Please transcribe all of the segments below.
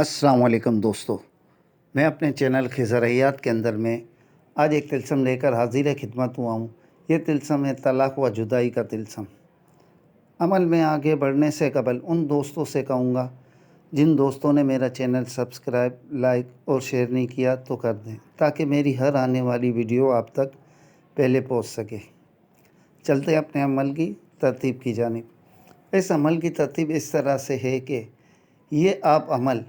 السلام علیکم دوستو، میں اپنے چینل خضریات کے اندر میں آج ایک تلسم لے کر حاضر خدمت ہوا ہوں۔ یہ تلسم ہے طلاق و جدائی کا تلسم۔ عمل میں آگے بڑھنے سے قبل ان دوستوں سے کہوں گا جن دوستوں نے میرا چینل سبسکرائب، لائک اور شیئر نہیں کیا تو کر دیں، تاکہ میری ہر آنے والی ویڈیو آپ تک پہلے پہنچ سکے۔ چلتے ہیں اپنے عمل کی ترتیب کی جانب۔ اس عمل کی ترتیب اس طرح سے ہے کہ یہ آپ عمل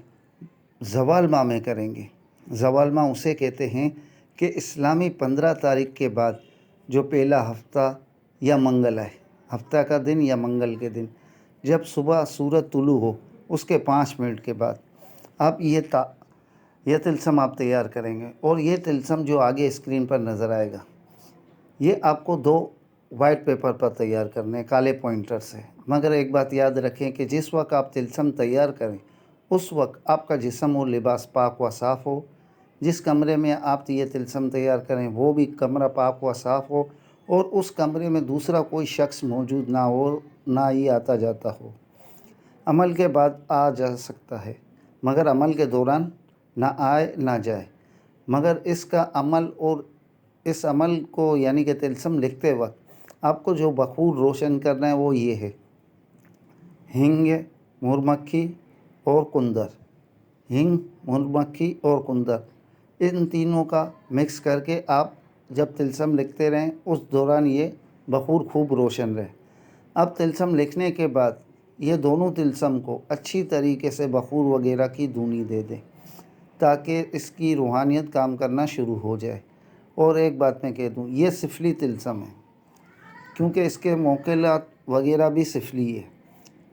زوال ماہ میں کریں گے۔ زوال ماہ اسے کہتے ہیں کہ اسلامی 15 تاریخ کے بعد جو پہلا ہفتہ یا منگل ہے، ہفتہ کا دن یا منگل کے دن، جب صبح سورج طلوع ہو اس کے 5 منٹ کے بعد آپ یہ تلسم آپ تیار کریں گے۔ اور یہ تلسم جو آگے اسکرین پر نظر آئے گا، یہ آپ کو 2 وائٹ پیپر پر تیار کرنے، کالے پوائنٹر سے۔ مگر ایک بات یاد رکھیں کہ جس وقت آپ تلسم تیار کریں اس وقت آپ کا جسم اور لباس پاک و صاف ہو۔ جس کمرے میں آپ یہ تلسم تیار کریں وہ بھی کمرہ پاک و صاف ہو، اور اس کمرے میں دوسرا کوئی شخص موجود نہ ہو، نہ ہی آتا جاتا ہو۔ عمل کے بعد آ جا سکتا ہے، مگر عمل کے دوران نہ آئے نہ جائے۔ مگر اس کا عمل اور اس عمل کو یعنی کہ تلسم لکھتے وقت آپ کو جو بخور روشن کرنا ہے وہ یہ ہے: ہینگ، مور مکھی اور کندر۔ ہینگ، مور مکھی اور کندر، ان تینوں کا مکس کر کے آپ جب تلسم لکھتے رہیں اس دوران یہ بخور خوب روشن رہے۔ اب تلسم لکھنے کے بعد یہ دونوں تلسم کو اچھی طریقے سے بخور وغیرہ کی دھونی دے دیں، تاکہ اس کی روحانیت کام کرنا شروع ہو جائے۔ اور ایک بات میں کہہ دوں، یہ سفلی تلسم ہے، کیونکہ اس کے موکلات وغیرہ بھی سفلی ہے،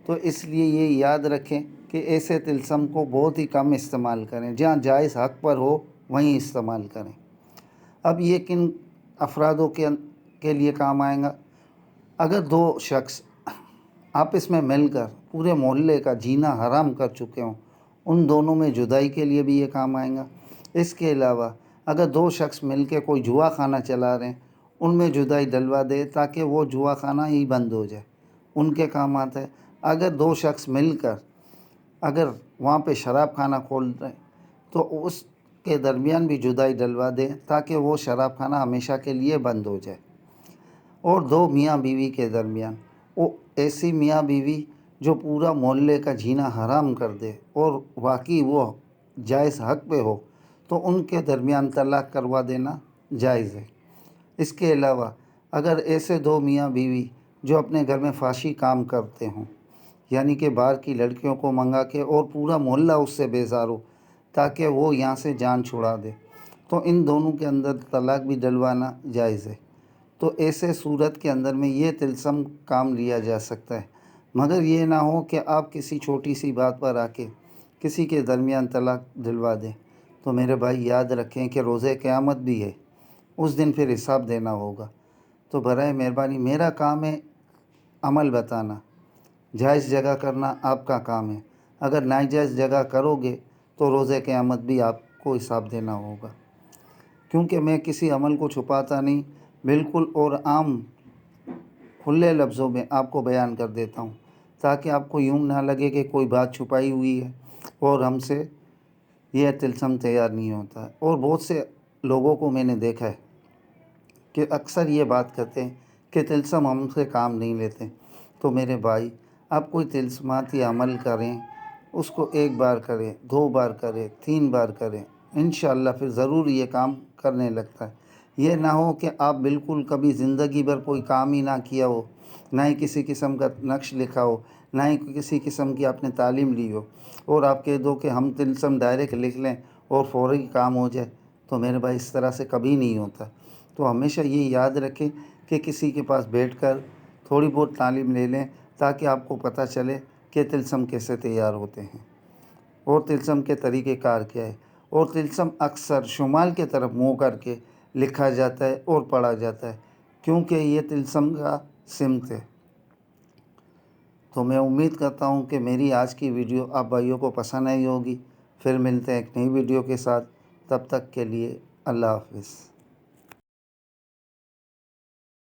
تو اس لیے یہ یاد رکھیں کہ ایسے تلسم کو بہت ہی کم استعمال کریں، جہاں جائز حق پر ہو وہیں استعمال کریں۔ اب یہ کن افرادوں کے لیے کام آئے گا؟ اگر 2 شخص آپس میں مل کر پورے محلے کا جینا حرام کر چکے ہوں، ان دونوں میں جدائی کے لیے بھی یہ کام آئے گا۔ اس کے علاوہ اگر 2 شخص مل کے کوئی جوا خانہ چلا رہے ہیں، ان میں جدائی ڈلوا دے تاکہ وہ جوا خانہ ہی بند ہو جائے، ان کے کام آتا ہے۔ اگر 2 شخص مل کر اگر وہاں پہ شراب خانہ کھول رہے ہیں تو اس کے درمیان بھی جدائی ڈلوا دیں تاکہ وہ شراب خانہ ہمیشہ کے لیے بند ہو جائے۔ اور 2 میاں بیوی کے درمیان، وہ ایسی میاں بیوی جو پورا محلے کا جینا حرام کر دے اور واقعی وہ جائز حق پہ ہو، تو ان کے درمیان طلاق کروا دینا جائز ہے۔ اس کے علاوہ اگر ایسے 2 میاں بیوی جو اپنے گھر میں فحاشی کام کرتے ہوں، یعنی کہ باہر کی لڑکیوں کو منگا کے اور پورا محلہ اس سے بیزار ہو تاکہ وہ یہاں سے جان چھڑا دے، تو ان دونوں کے اندر طلاق بھی ڈلوانا جائز ہے۔ تو ایسے صورت کے اندر میں یہ تلسم کام لیا جا سکتا ہے، مگر یہ نہ ہو کہ آپ کسی چھوٹی سی بات پر آ کے کسی کے درمیان طلاق دلوا دیں۔ تو میرے بھائی یاد رکھیں کہ روزِ قیامت بھی ہے، اس دن پھر حساب دینا ہوگا۔ تو برائے مہربانی میرا کام ہے عمل بتانا، جائز جگہ کرنا آپ کا کام ہے۔ اگر ناجائز جگہ کرو گے تو روزِ قیامت بھی آپ کو حساب دینا ہوگا، کیونکہ میں کسی عمل کو چھپاتا نہیں، بالکل اور عام کھلے لفظوں میں آپ کو بیان کر دیتا ہوں، تاکہ آپ کو یوں نہ لگے کہ کوئی بات چھپائی ہوئی ہے اور ہم سے یہ تلسم تیار نہیں ہوتا ہے۔ اور بہت سے لوگوں کو میں نے دیکھا ہے کہ اکثر یہ بات کرتے ہیں کہ تلسم ہم سے کام نہیں لیتے۔ تو میرے بھائی، آپ کوئی تلسماتی عمل کریں، اس کو 1 بار کریں، 2 بار کریں، 3 بار کریں، انشاءاللہ پھر ضرور یہ کام کرنے لگتا ہے۔ یہ نہ ہو کہ آپ بالکل کبھی زندگی بھر کوئی کام ہی نہ کیا ہو، نہ ہی کسی قسم کا نقش لکھا ہو، نہ ہی کسی قسم کی آپ نے تعلیم لی ہو، اور آپ کہہ دو کہ ہم تلسم ڈائریکٹ لکھ لیں اور فوری کام ہو جائے۔ تو میرے بھائی اس طرح سے کبھی نہیں ہوتا۔ تو ہمیشہ یہ یاد رکھیں کہ کسی کے پاس بیٹھ کر تھوڑی بہت تعلیم لے لیں، تاکہ آپ کو پتہ چلے کہ تلسم کیسے تیار ہوتے ہیں اور تلسم کے طریقہ کار کیا ہے۔ اور تلسم اکثر شمال کے طرف منہ کر کے لکھا جاتا ہے اور پڑھا جاتا ہے، کیونکہ یہ تلسم کا سمت ہے۔ تو میں امید کرتا ہوں کہ میری آج کی ویڈیو آپ بھائیوں کو پسند آئی ہوگی۔ پھر ملتے ہیں ایک نئی ویڈیو کے ساتھ، تب تک کے لیے اللہ حافظ۔